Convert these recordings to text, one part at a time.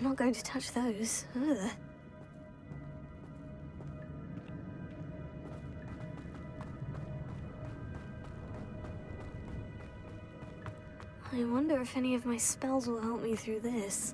not going to touch those. Ugh. I wonder if any of my spells will help me through this.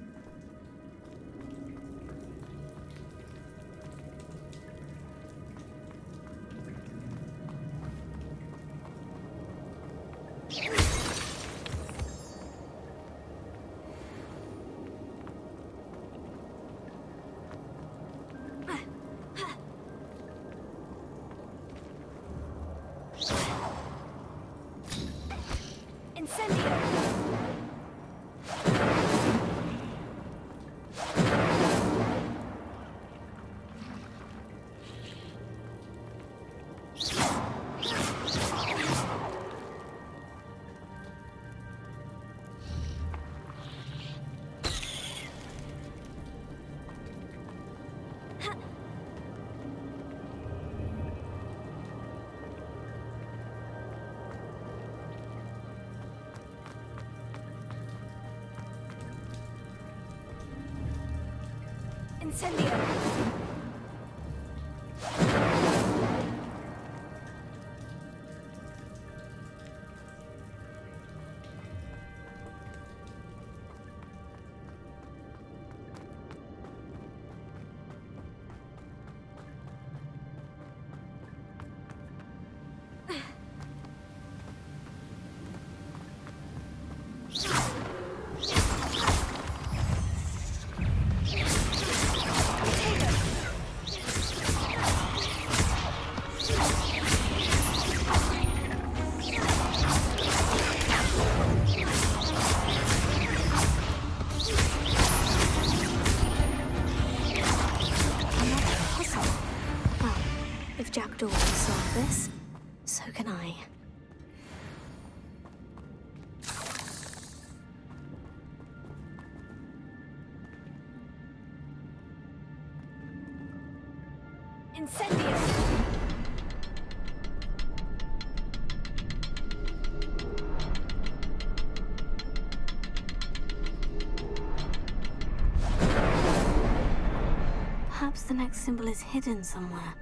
Incendio! Jackdaw can solve this, so can I. Incendio! Perhaps the next symbol is hidden somewhere.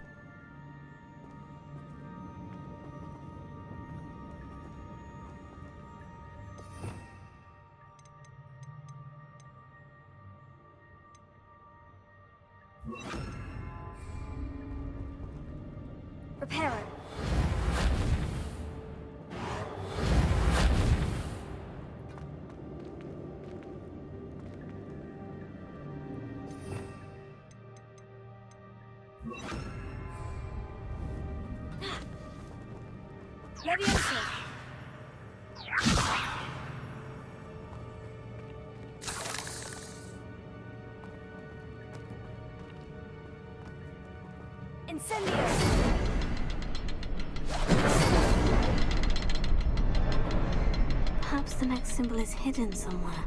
Repairer. Leviosa. Incendio. Perhaps the next symbol is hidden somewhere.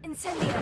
Incendio!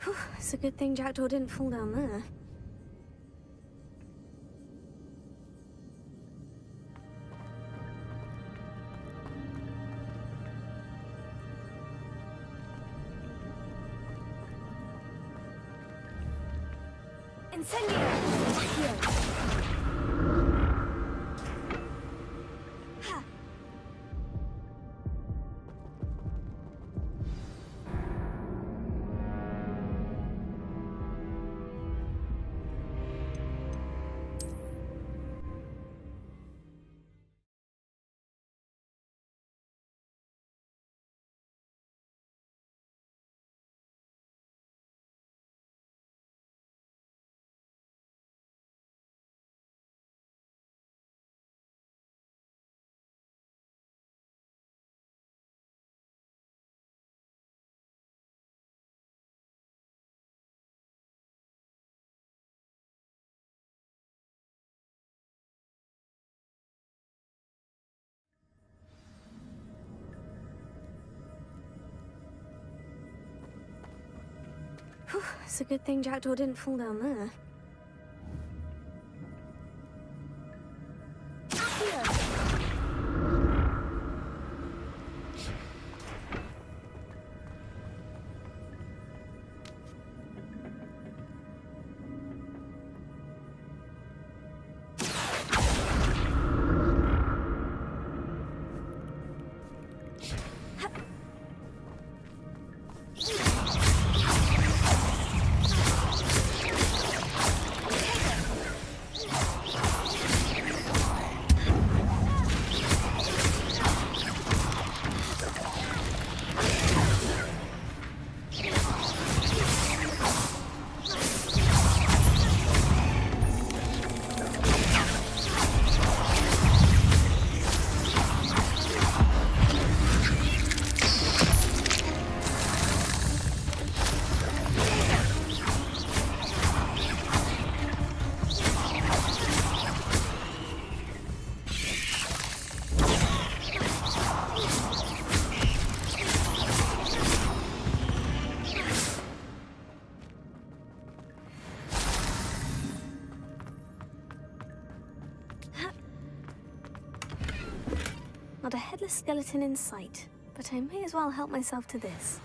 Whew, it's a good thing Jackdaw didn't fall down there. Incendio! Whew, it's a good thing Jackdaw didn't fall down there. Not a headless skeleton in sight, but I may as well help myself to this.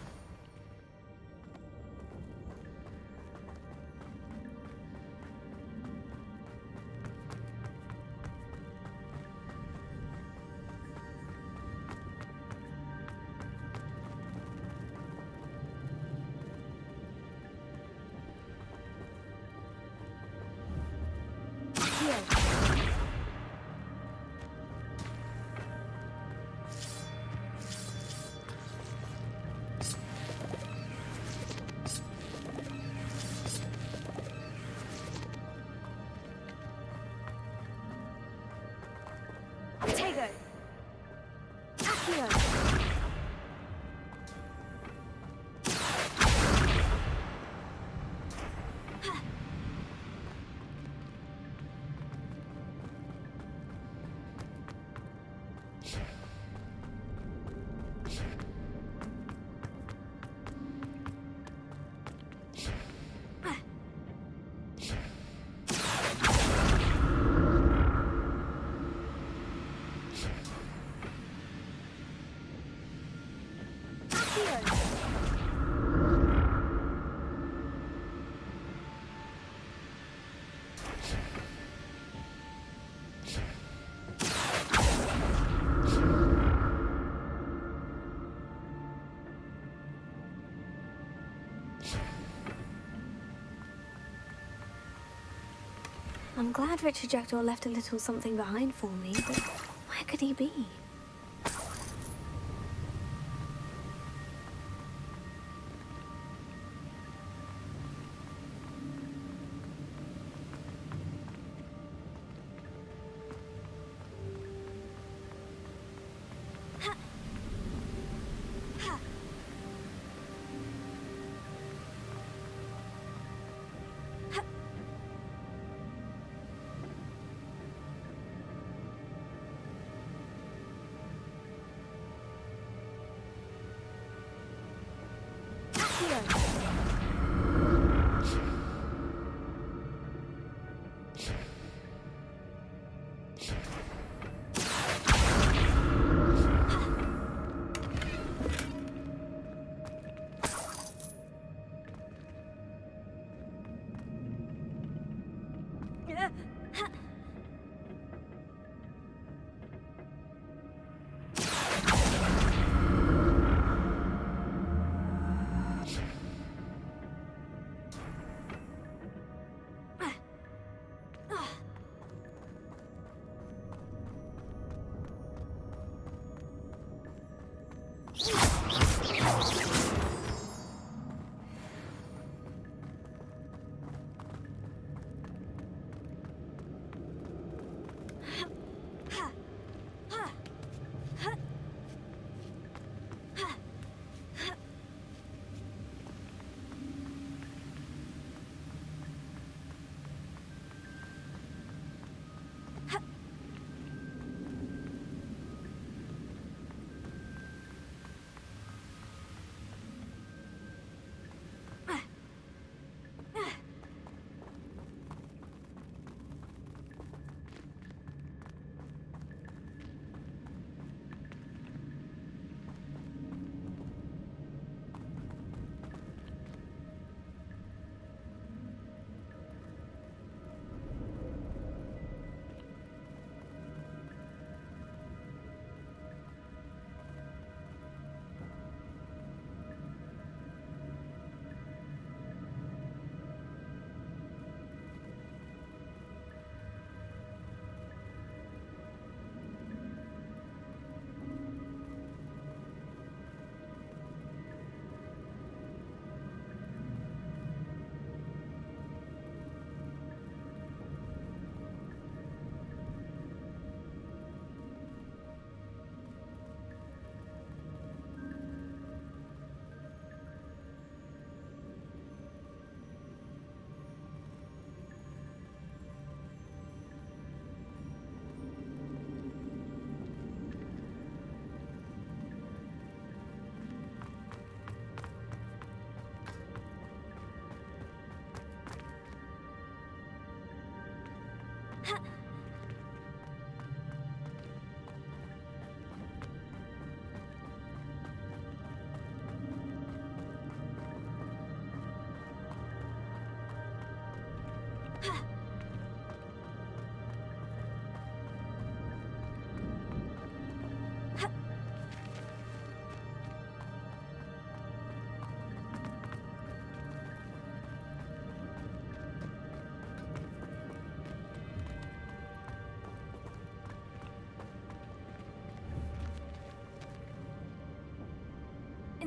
I'm glad Richard Jackdaw left a little something behind for me, but where could he be?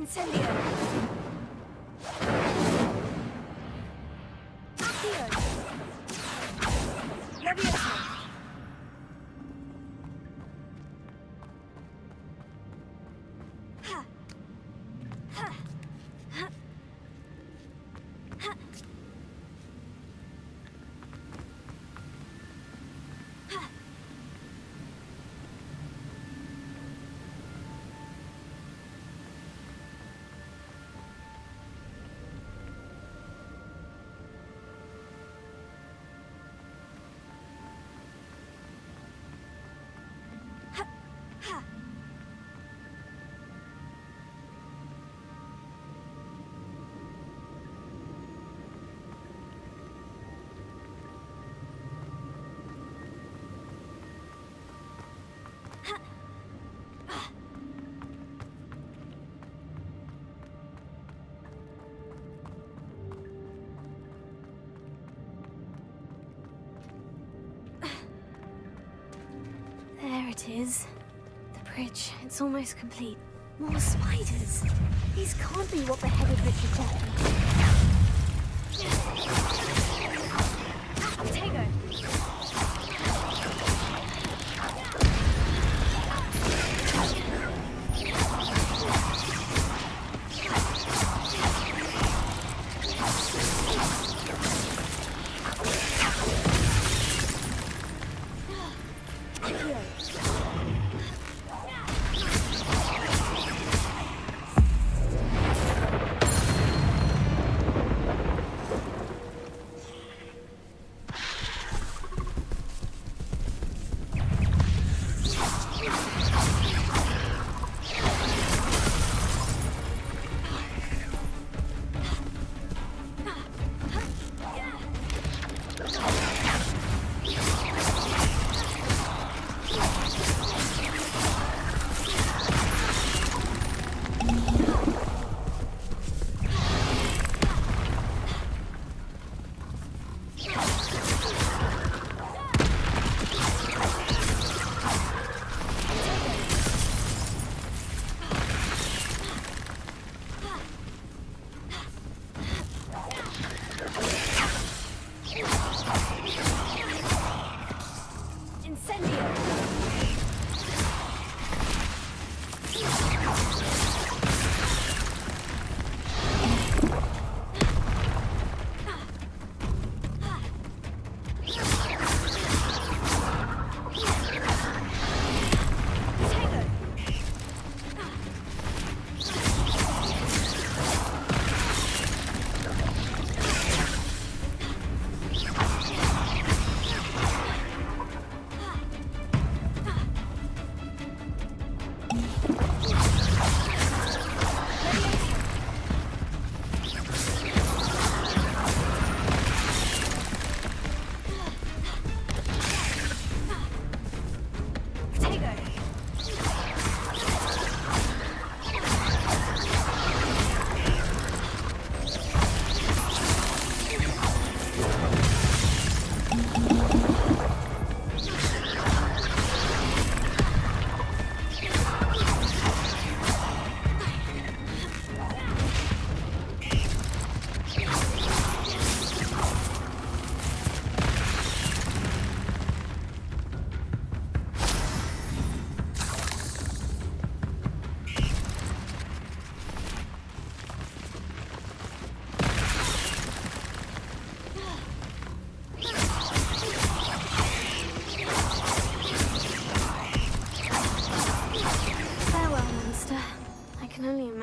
Incendio! Accio! Levioso! Ha! Ha! Ha! Ha! Ha! Ha! is. The bridge, it's almost complete. More spiders. These can't be what the headed Richard got me. Tego.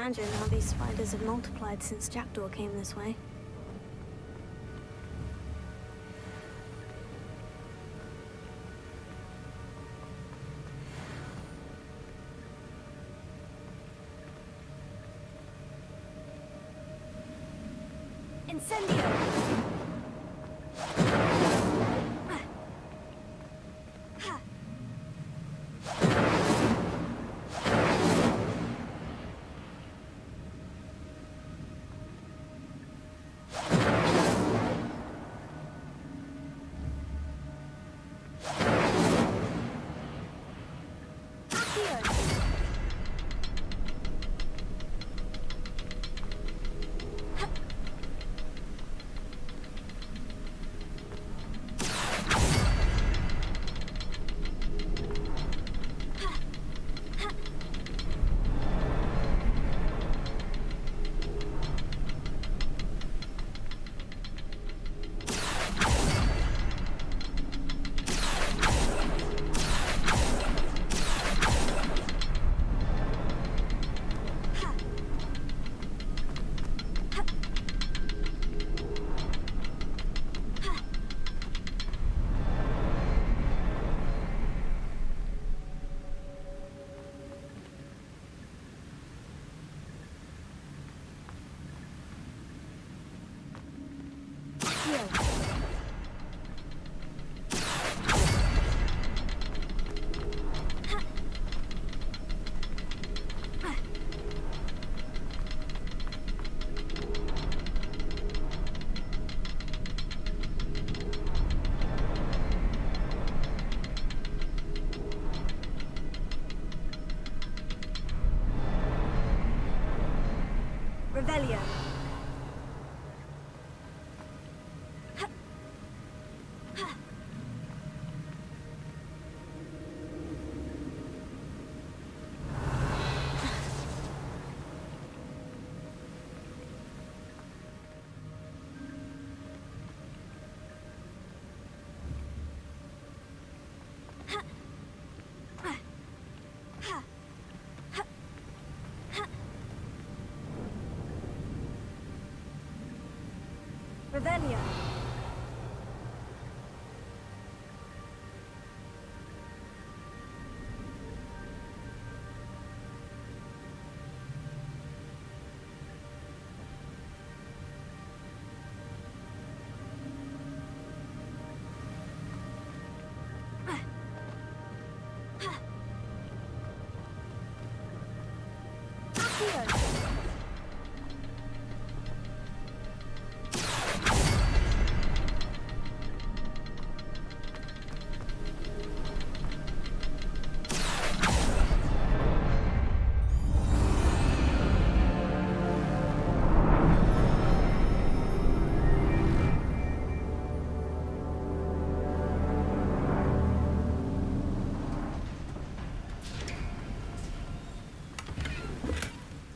Imagine how these spiders have multiplied since Jackdaw came this way. Incendio! Revelio.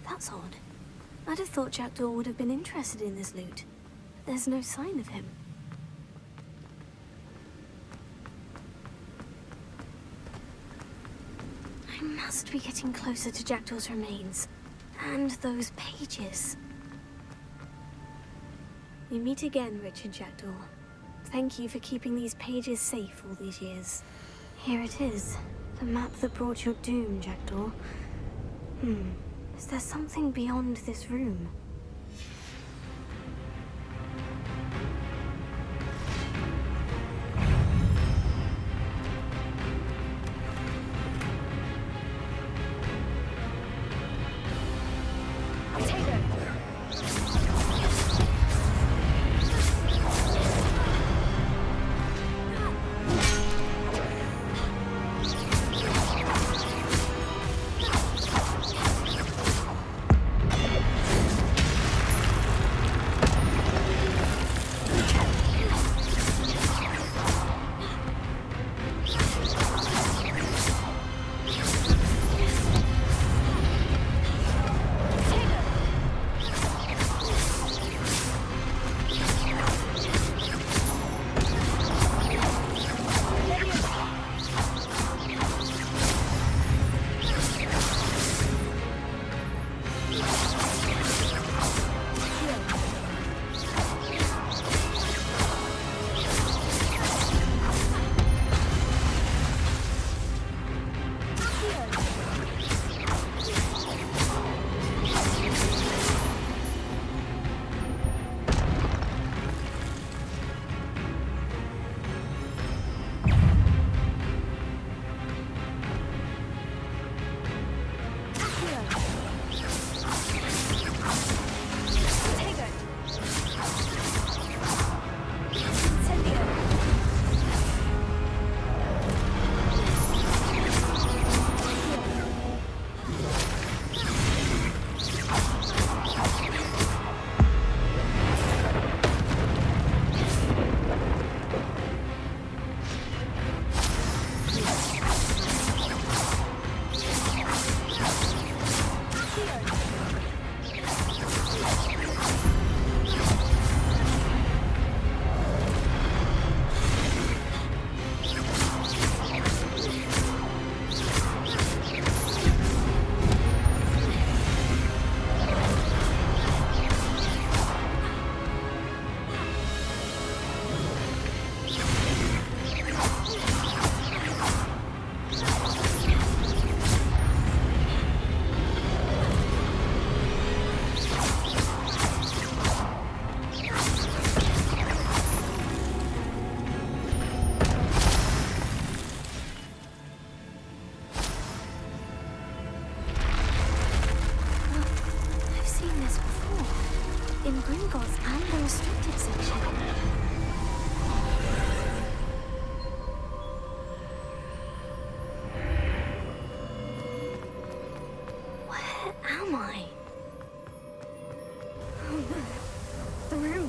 That's odd. I'd have thought Jackdaw would have been interested in this loot. But there's no sign of him. I must be getting closer to Jackdaw's remains. And those pages. We meet again, Richard Jackdaw. Thank you for keeping these pages safe all these years. Here it is. The map that brought your doom, Jackdaw. Is there something beyond this room?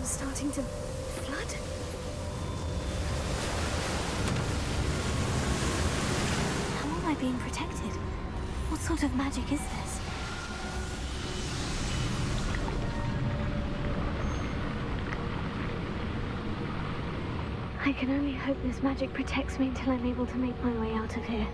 Starting to flood? How am I being protected? What sort of magic is this? I can only hope this magic protects me until I'm able to make my way out of here.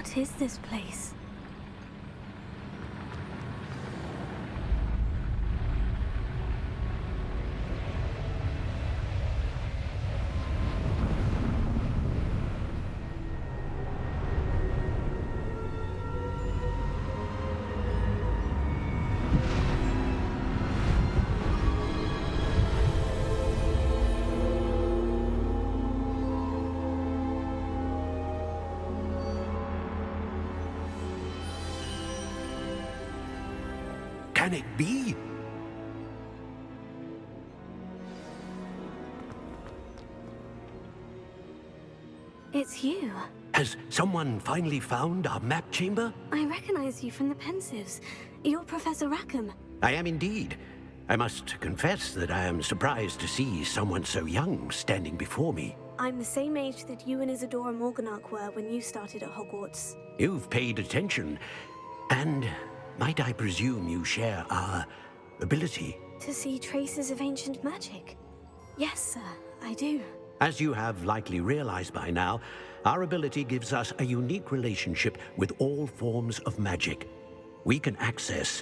What is this place? Can it be? It's you. Has someone finally found our map chamber? I recognize you from the Pensives. You're Professor Rackham. I am indeed. I must confess that I am surprised to see someone so young standing before me. I'm the same age that you and Isadora Morganach were when you started at Hogwarts. You've paid attention, and might I presume you share our ability? To see traces of ancient magic? Yes, sir, I do. As you have likely realized by now, our ability gives us a unique relationship with all forms of magic. We can access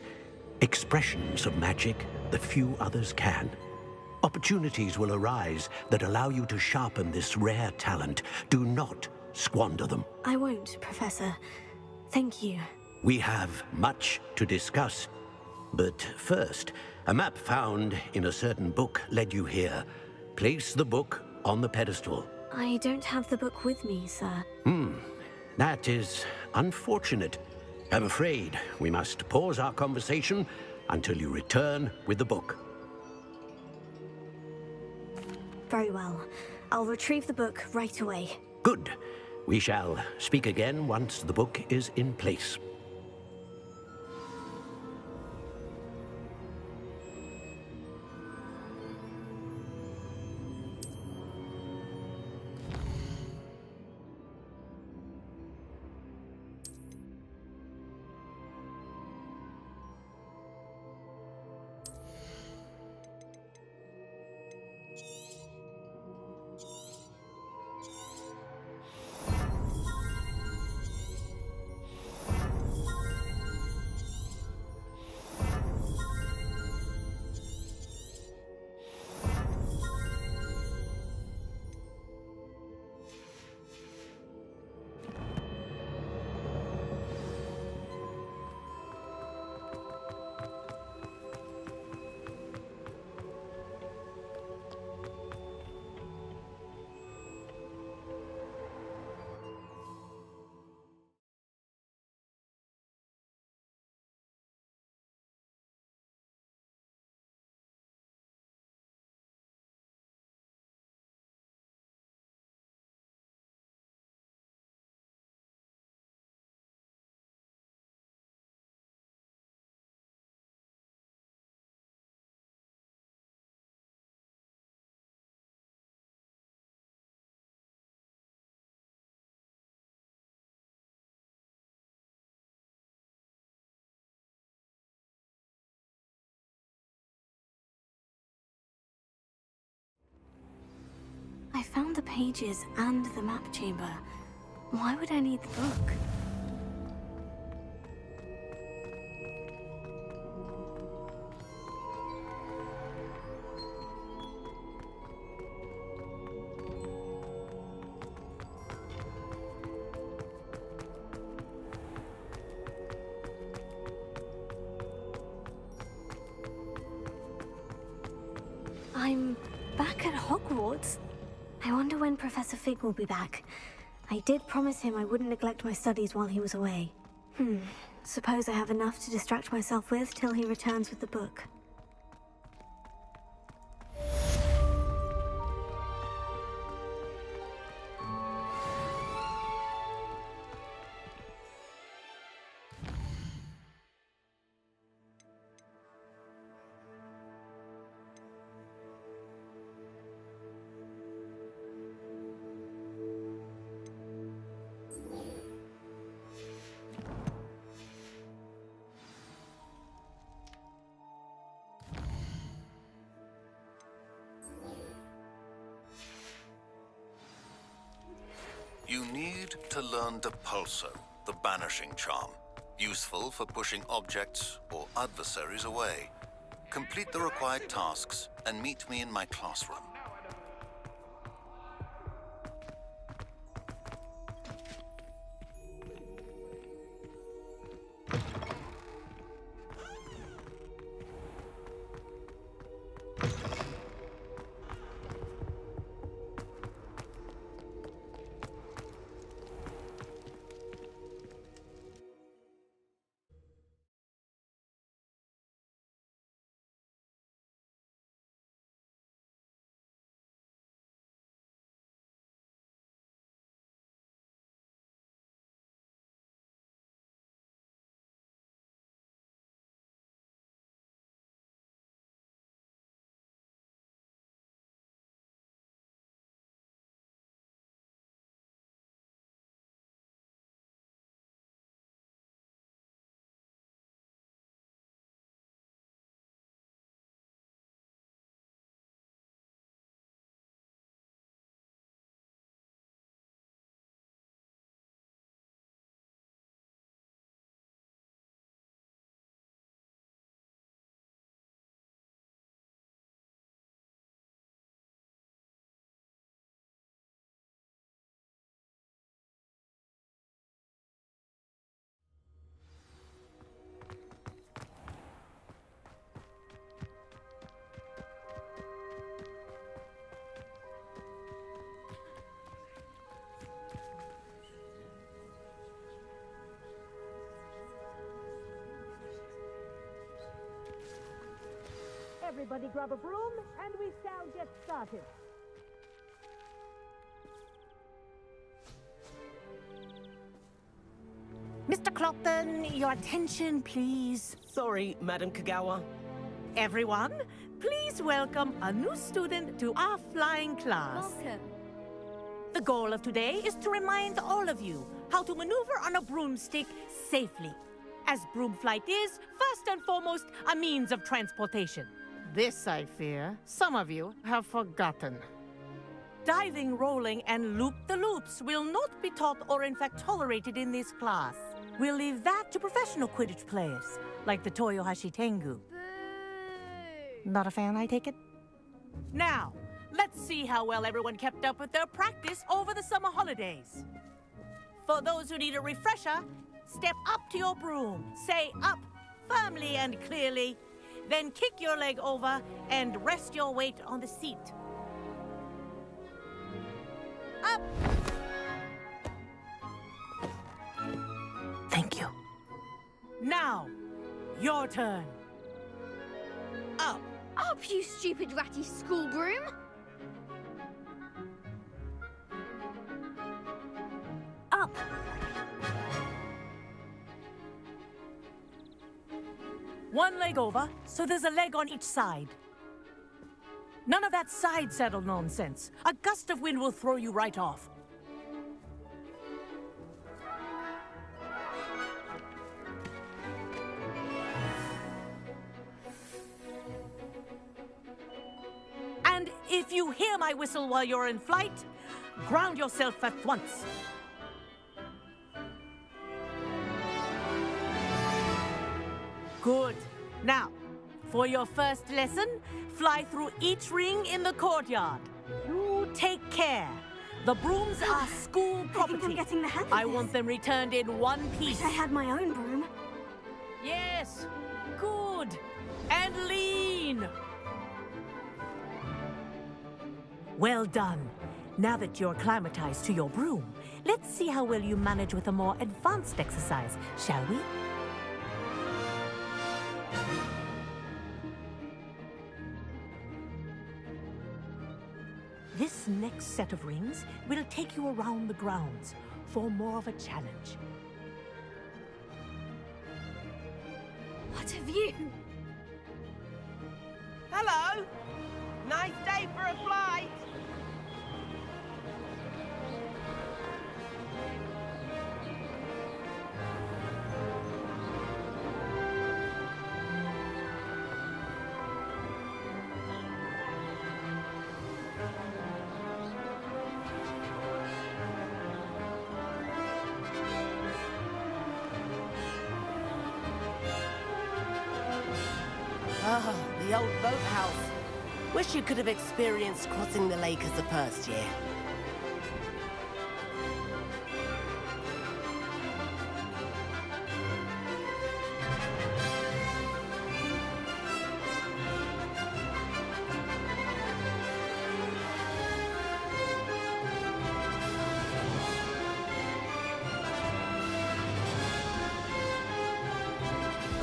expressions of magic that few others can. Opportunities will arise that allow you to sharpen this rare talent. Do not squander them. I won't, Professor. Thank you. We have much to discuss. But first, a map found in a certain book led you here. Place the book on the pedestal. I don't have the book with me, sir. That is unfortunate. I'm afraid we must pause our conversation until you return with the book. Very well. I'll retrieve the book right away. Good. We shall speak again once the book is in place. I found the pages and the map chamber. Why would I need the book? I'm back at Hogwarts. I wonder when Professor Fig will be back. I did promise him I wouldn't neglect my studies while he was away. Suppose I have enough to distract myself with till he returns with the book. You need to learn the pulso. the Banishing Charm, useful for pushing objects or adversaries away. Complete the required tasks and meet me in my classroom. Everybody grab a broom, and we shall get started. Mr. Clockton, your attention, please. Sorry, Madam Kagawa. Everyone, please welcome a new student to our flying class. Welcome. The goal of today is to remind all of you how to maneuver on a broomstick safely, as broom flight is, first and foremost, a means of transportation. This, I fear, some of you have forgotten. Diving, rolling, and loop-the-loops will not be taught or in fact tolerated in this class. We'll leave that to professional Quidditch players, like the Toyohashi Tengu. Boo! Not a fan, I take it? Now, let's see how well everyone kept up with their practice over the summer holidays. For those who need a refresher, step up to your broom, say up firmly and clearly, then kick your leg over and rest your weight on the seat. Up! Thank you. Now, your turn. Up! Up, you stupid ratty school broom! Up! One leg over, so there's a leg on each side. None of that side saddle nonsense. A gust of wind will throw you right off. And if you hear my whistle while you're in flight, ground yourself at once. Good. Now, for your first lesson, fly through each ring in the courtyard. You take care. The brooms are school property. I think I'm getting the hang of I this. want them returned in one piece. Wish I had my own broom. Yes. Good. And lean. Well done. Now that you're acclimatized to your broom, let's see how well you manage with a more advanced exercise, shall we? This next set of rings will take you around the grounds for more of a challenge. What a view! Hello! Nice day for a flight! Ah, the old boathouse. Wish you could have experienced crossing the lake as a first year.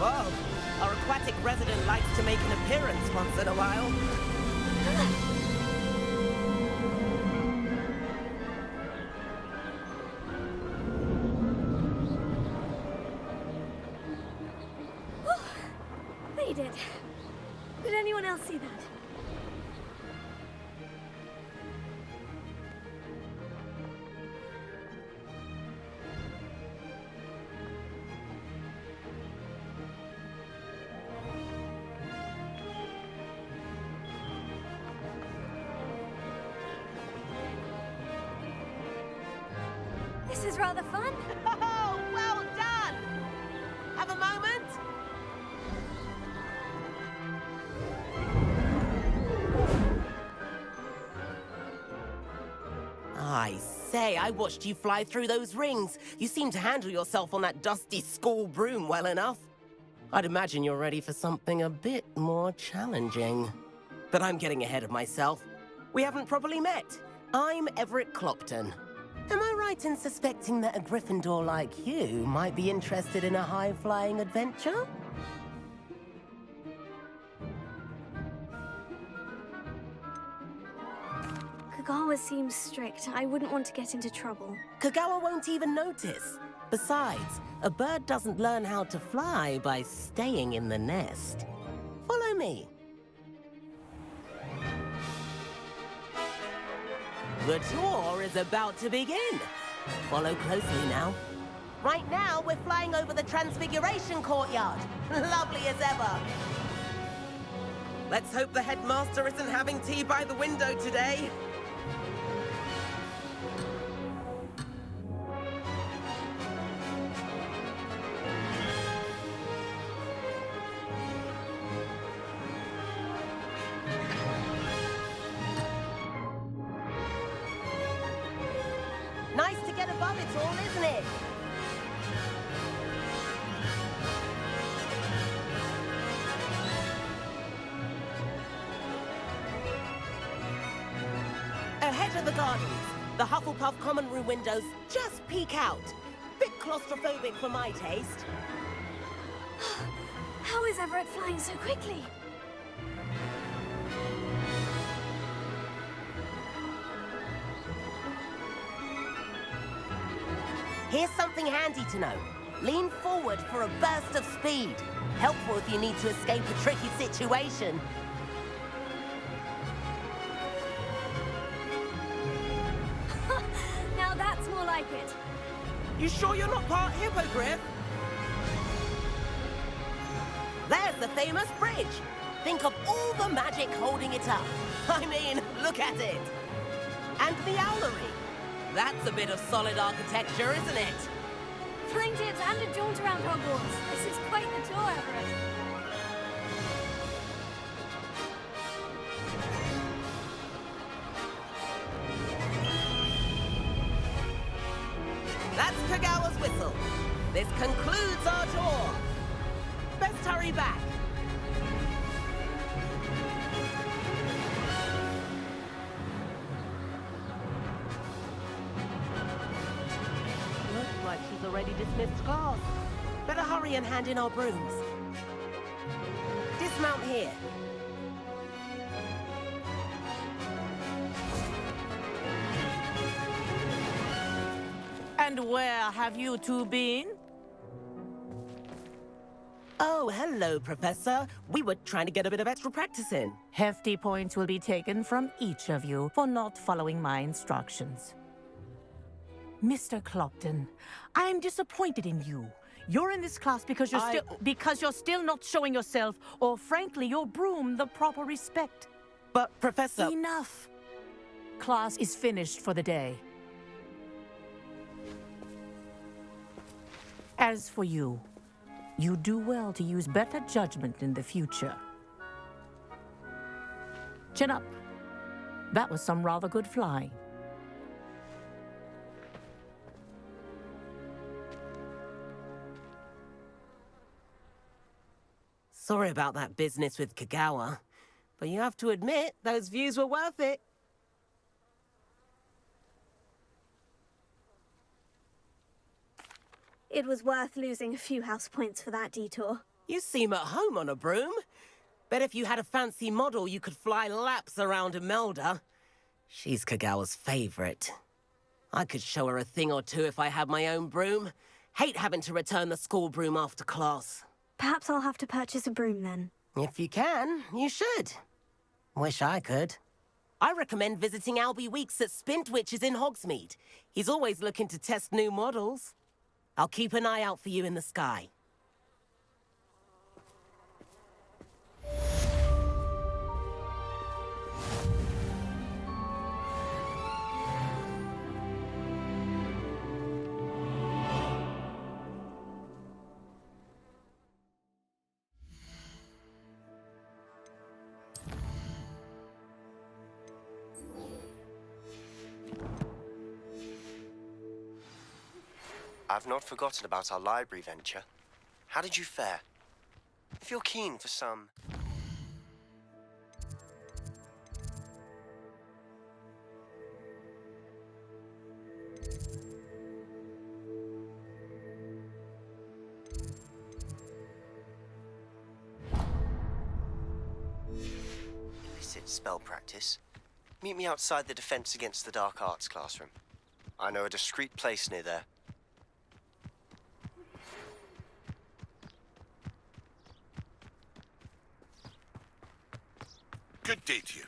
Whoa, our aquatic resident likes to make an appearance once in a while. Made it. Did anyone else see that? This is rather fun. Oh, well done! Have a moment? I say, I watched you fly through those rings. You seem to handle yourself on that dusty school broom well enough. I'd imagine you're ready for something a bit more challenging. But I'm getting ahead of myself. We haven't properly met. I'm Everett Clopton. Am I right in suspecting that a Gryffindor like you might be interested in a high-flying adventure? Kagawa seems strict. I wouldn't want to get into trouble. Kagawa won't even notice. Besides, a bird doesn't learn how to fly by staying in the nest. Follow me. The tour is about to begin. Follow closely now. Right now, we're flying over the Transfiguration Courtyard. Lovely as ever. Let's hope the headmaster isn't having tea by the window today. Nice to get above it all, isn't it? Ahead of the gardens, the Hufflepuff common room windows just peek out. Bit claustrophobic for my taste. How is Everett flying so quickly? Here's something handy to know. Lean forward for a burst of speed. Helpful if you need to escape a tricky situation. Now that's more like it. You sure you're not part hippogriff? There's the famous bridge. Think of all the magic holding it up. I mean, look at it. And the owlery. That's a bit of solid architecture, isn't it? Flying tips and a jaunt around Hogwarts. This is quite the tour, Everett. That's Kagawa's whistle. This concludes our tour. Best hurry back. Looks like she's already dismissed class. Better hurry and hand in our brooms. Dismount here. And where have you two been? Oh, hello, Professor. We were trying to get a bit of extra practice in. Hefty points will be taken from each of you for not following my instructions. Mr. Clopton, I'm disappointed in you. You're in this class because you're still not showing yourself, or frankly, your broom the proper respect. But, Professor... Enough. Class is finished for the day. As for you, you do well to use better judgment in the future. Chin up. That was some rather good flying. Sorry about that business with Kagawa, but you have to admit, those views were worth it. It was worth losing a few house points for that detour. You seem at home on a broom. Bet if you had a fancy model, you could fly laps around Imelda. She's Kagawa's favorite. I could show her a thing or two if I had my own broom. Hate having to return the school broom after class. Perhaps I'll have to purchase a broom then. If you can, you should. Wish I could. I recommend visiting Albie Weeks at Spintwitches in Hogsmeade. He's always looking to test new models. I'll keep an eye out for you in the sky. I've not forgotten about our library venture. How did you fare? If you're keen for some... illicit spell practice, meet me outside the Defense Against the Dark Arts classroom. I know a discreet place near there. Good day to you.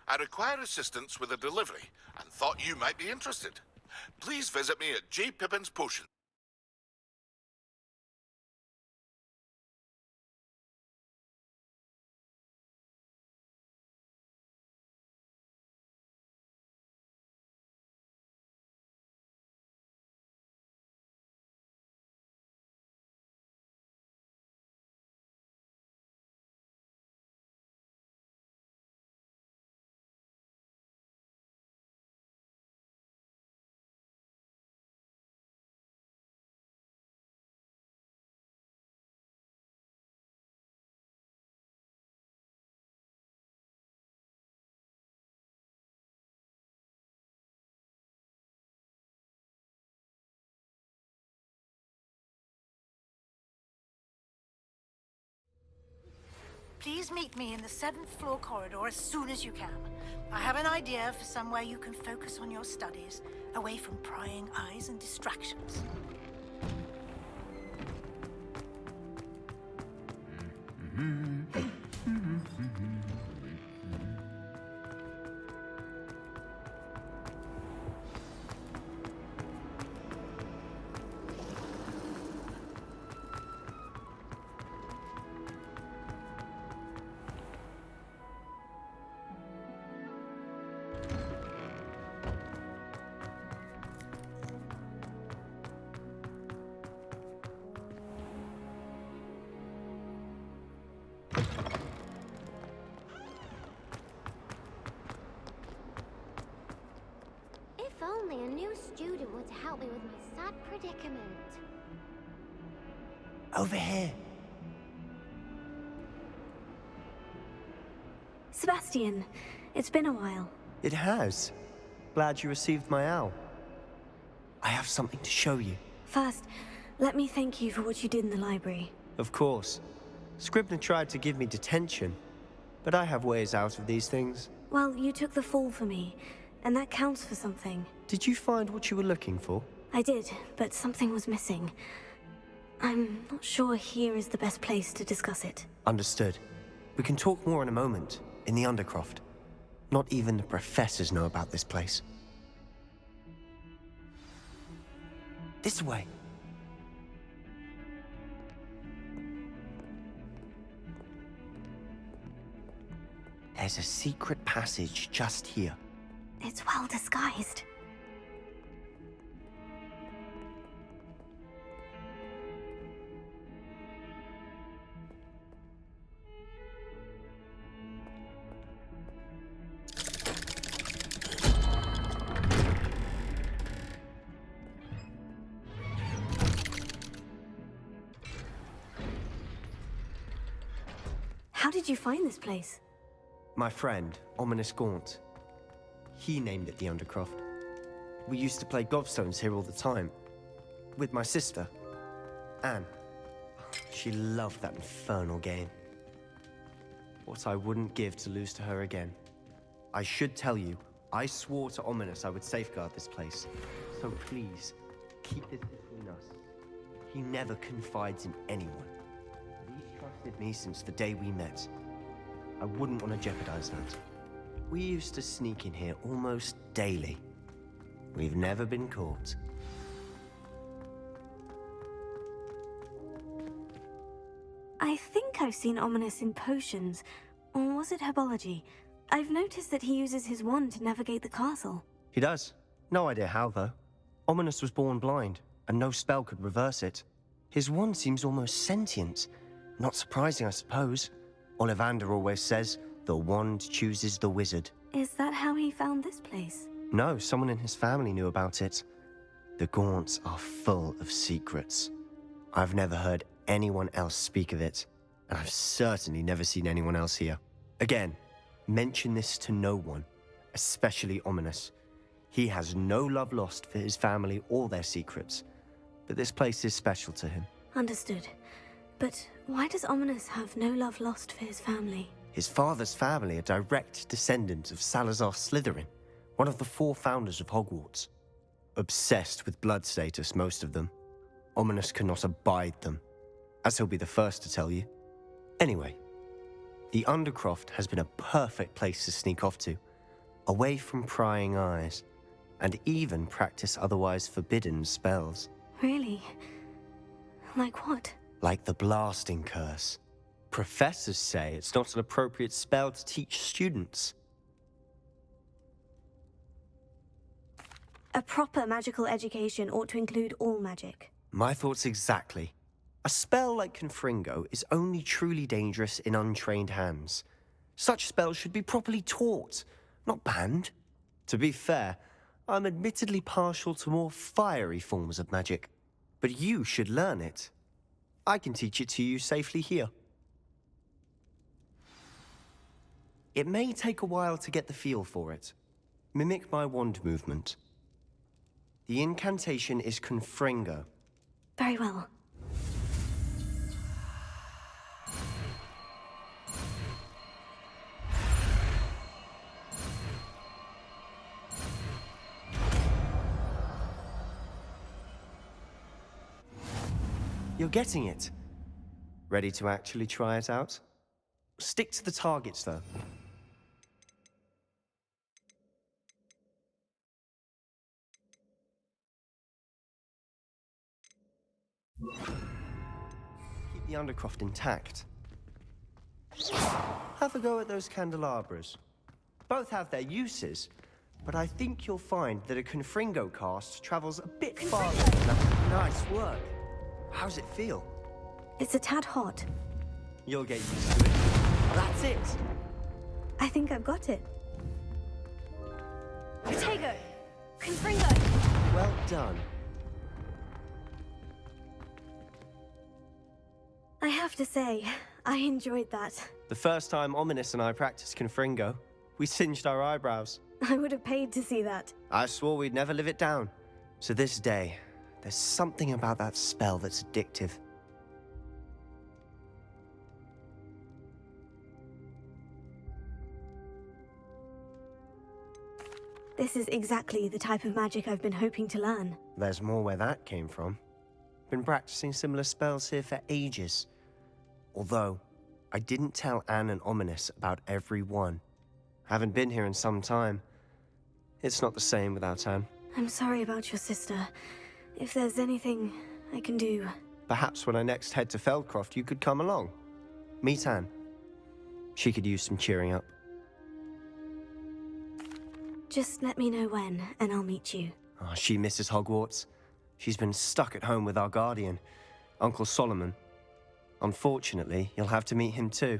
I require assistance with a delivery and thought you might be interested. Please visit me at J. Pippin's Potion. Please meet me in the 7th floor corridor as soon as you can. I have an idea for somewhere you can focus on your studies, away from prying eyes and distractions. If only a new student were to help me with my sad predicament. Over here. Sebastian, it's been a while. It has. Glad you received my owl. I have something to show you. First, let me thank you for what you did in the library. Of course. Scribner tried to give me detention, but I have ways out of these things. Well, you took the fall for me, and that counts for something. Did you find what you were looking for? I did, but something was missing. I'm not sure here is the best place to discuss it. Understood. We can talk more in a moment, in the Undercroft. Not even the professors know about this place. This way. There's a secret passage just here. It's well disguised. How did you find this place? My friend, Ominous Gaunt. He named it the Undercroft. We used to play gobstones here all the time. With my sister, Anne. She loved that infernal game. What I wouldn't give to lose to her again. I should tell you, I swore to Ominous I would safeguard this place. So please, keep this between us. He never confides in anyone. But he's trusted me since the day we met. I wouldn't want to jeopardize that. We used to sneak in here almost daily. We've never been caught. I think I've seen Ominous in potions. Or was it herbology? I've noticed that he uses his wand to navigate the castle. He does. No idea how, though. Ominous was born blind, and no spell could reverse it. His wand seems almost sentient. Not surprising, I suppose. Ollivander always says, the wand chooses the wizard. Is that how he found this place? No, someone in his family knew about it. The Gaunts are full of secrets. I've never heard anyone else speak of it, and I've certainly never seen anyone else here. Again, mention this to no one, especially Ominous. He has no love lost for his family or their secrets, but this place is special to him. Understood. But why does Ominous have no love lost for his family? His father's family are direct descendants of Salazar Slytherin, one of the 4 founders of Hogwarts. Obsessed with blood status, most of them. Ominous cannot abide them, as he'll be the first to tell you. Anyway, the Undercroft has been a perfect place to sneak off to, away from prying eyes, and even practice otherwise forbidden spells. Really? Like what? Like the blasting curse. Professors say it's not an appropriate spell to teach students. A proper magical education ought to include all magic. My thoughts exactly. A spell like Confringo is only truly dangerous in untrained hands. Such spells should be properly taught, not banned. To be fair, I'm admittedly partial to more fiery forms of magic, but you should learn it. I can teach it to you safely here. It may take a while to get the feel for it. Mimic my wand movement. The incantation is Confringo. Very well. You're getting it. Ready to actually try it out? Stick to the targets, though. Keep the Undercroft intact. Have a go at those candelabras. Both have their uses, but I think you'll find that a Confringo cast travels a bit farther than that. Nice work. How's it feel? It's a tad hot. You'll get used to it. That's it. I think I've got it. Protego! Confringo! Well done. I have to say, I enjoyed that. The first time Ominous and I practiced Confringo, we singed our eyebrows. I would have paid to see that. I swore we'd never live it down. To this day, there's something about that spell that's addictive. This is exactly the type of magic I've been hoping to learn. There's more where that came from. Been practicing similar spells here for ages. Although, I didn't tell Anne and Ominous about every one. Haven't been here in some time. It's not the same without Anne. I'm sorry about your sister. If there's anything I can do... Perhaps when I next head to Feldcroft, you could come along. Meet Anne. She could use some cheering up. Just let me know when, and I'll meet you. Oh, she misses Hogwarts. She's been stuck at home with our guardian, Uncle Solomon. Unfortunately, you'll have to meet him too.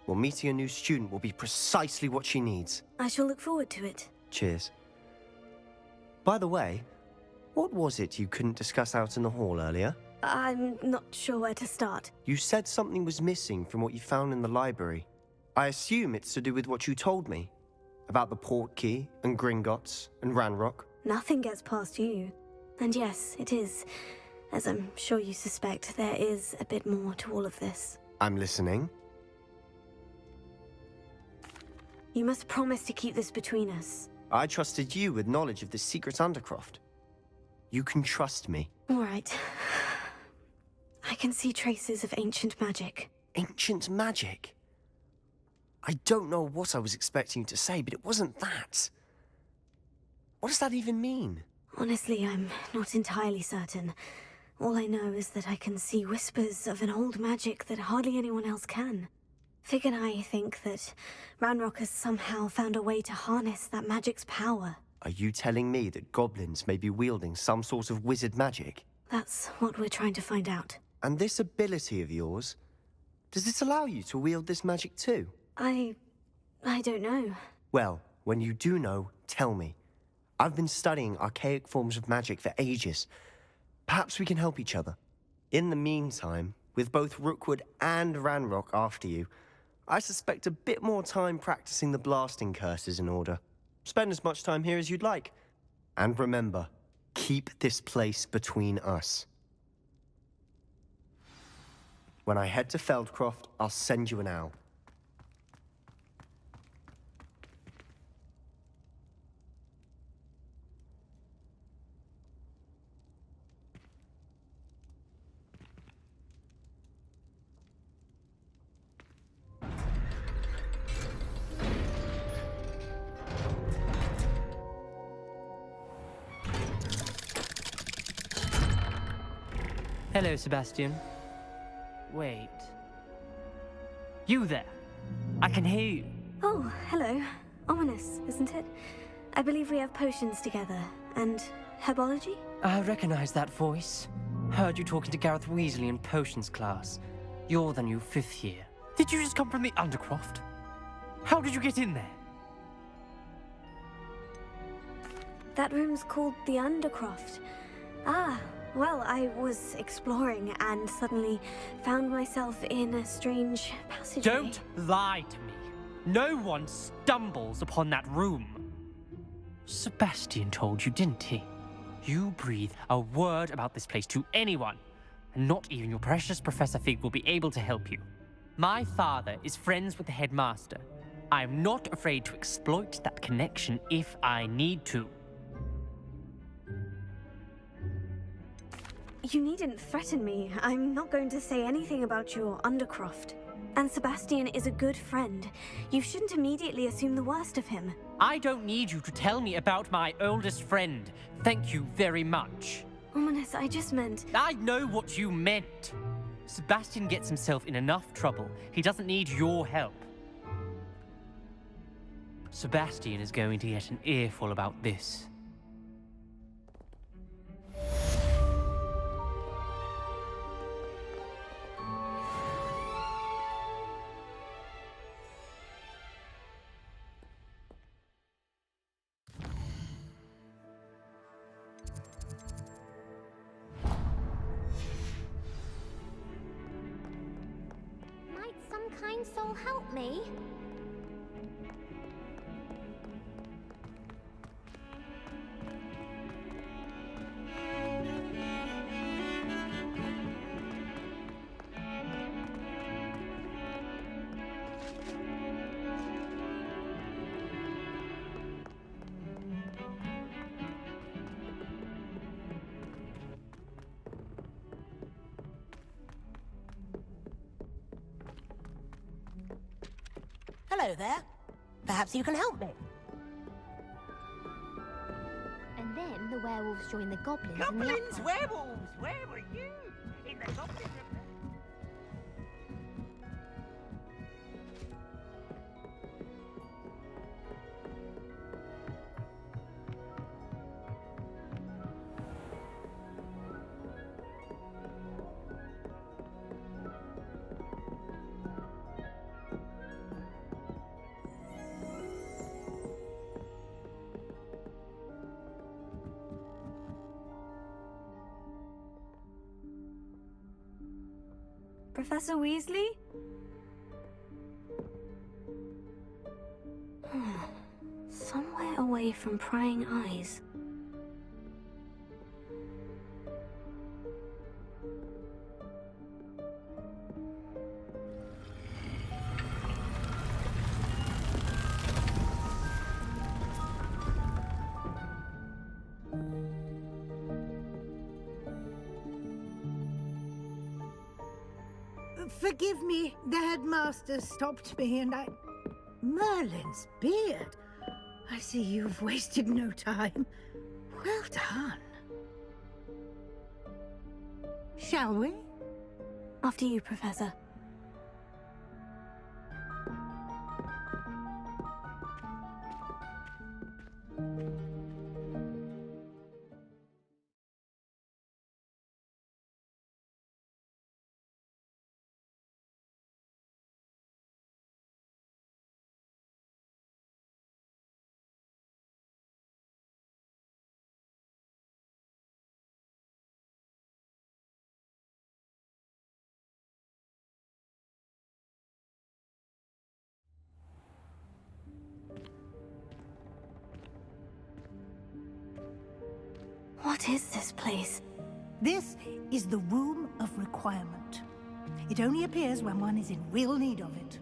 Well, meeting a new student will be precisely what she needs. I shall look forward to it. Cheers. By the way, what was it you couldn't discuss out in the hall earlier? I'm not sure where to start. You said something was missing from what you found in the library. I assume it's to do with what you told me. About the port key, and Gringotts, and Ranrock. Nothing gets past you. And yes, it is. As I'm sure you suspect, there is a bit more to all of this. I'm listening. You must promise to keep this between us. I trusted you with knowledge of the secret Undercroft. You can trust me. All right. I can see traces of ancient magic. Ancient magic? I don't know what I was expecting you to say, but it wasn't that. What does that even mean? Honestly, I'm not entirely certain. All I know is that I can see whispers of an old magic that hardly anyone else can. Fig and I think that Ranrock has somehow found a way to harness that magic's power. Are you telling me that goblins may be wielding some sort of wizard magic? That's what we're trying to find out. And this ability of yours, does it allow you to wield this magic too? I don't know. Well, when you do know, tell me. I've been studying archaic forms of magic for ages. Perhaps we can help each other. In the meantime, with both Rookwood and Ranrock after you, I suspect a bit more time practicing the blasting curse is in order. Spend as much time here as you'd like. And remember, keep this place between us. When I head to Feldcroft, I'll send you an owl. Hello, Sebastian. Wait. You there? I can hear you. Oh, hello. Ominous, isn't it? I believe we have potions together. And herbology? I recognize that voice. Heard you talking to Gareth Weasley in potions class. You're the new 5th year. Did you just come from the Undercroft? How did you get in there? That room's called the Undercroft. Ah, well, I was exploring and suddenly found myself in a strange passageway. Don't lie to me. No one stumbles upon that room. Sebastian told you, didn't he? You breathe a word about this place to anyone, and not even your precious Professor Fig will be able to help you. My father is friends with the headmaster. I'm not afraid to exploit that connection if I need to. You needn't threaten me. I'm not going to say anything about your Undercroft. And Sebastian is a good friend. You shouldn't immediately assume the worst of him. I don't need you to tell me about my oldest friend. Thank you very much. Ominous, I just meant... I know what you meant. Sebastian gets himself in enough trouble. He doesn't need your help. Sebastian is going to get an earful about this. Might some kind soul help me? Hello there. Perhaps you can help me. And then the werewolves join the goblins. Goblins, werewolves, where were you? In the goblin Professor Weasley? Somewhere away from prying eyes. Forgive me, the headmaster stopped me and I... Merlin's beard. I see you've wasted no time. Well done. Shall we? After you, Professor. What is this place? This is the Room of Requirement. It only appears when one is in real need of it.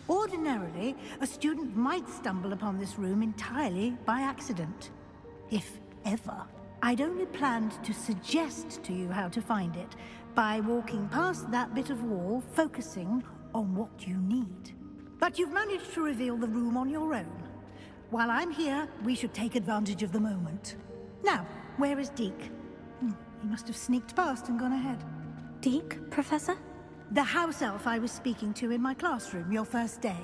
Ordinarily, a student might stumble upon this room entirely by accident. If ever. I'd only planned to suggest to you how to find it by walking past that bit of wall, focusing on what you need. But you've managed to reveal the room on your own. While I'm here, we should take advantage of the moment. Now, where is Deke? He must have sneaked past and gone ahead. Deke, Professor? The house elf I was speaking to in my classroom your first day.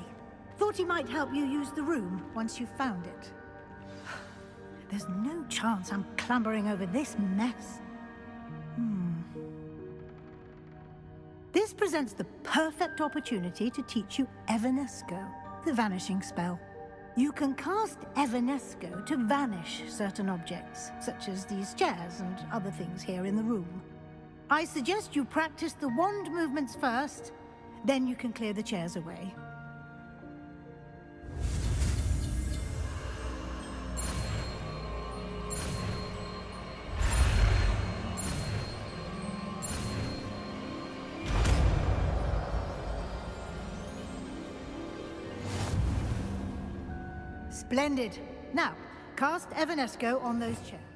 Thought he might help you use the room once you found it. There's no chance I'm clambering over this mess. This presents the perfect opportunity to teach you Evanesco, the vanishing spell. You can cast Evanesco to vanish certain objects, such as these chairs and other things here in the room. I suggest you practice the wand movements first, then you can clear the chairs away. Splendid. Now, cast Evanesco on those chairs.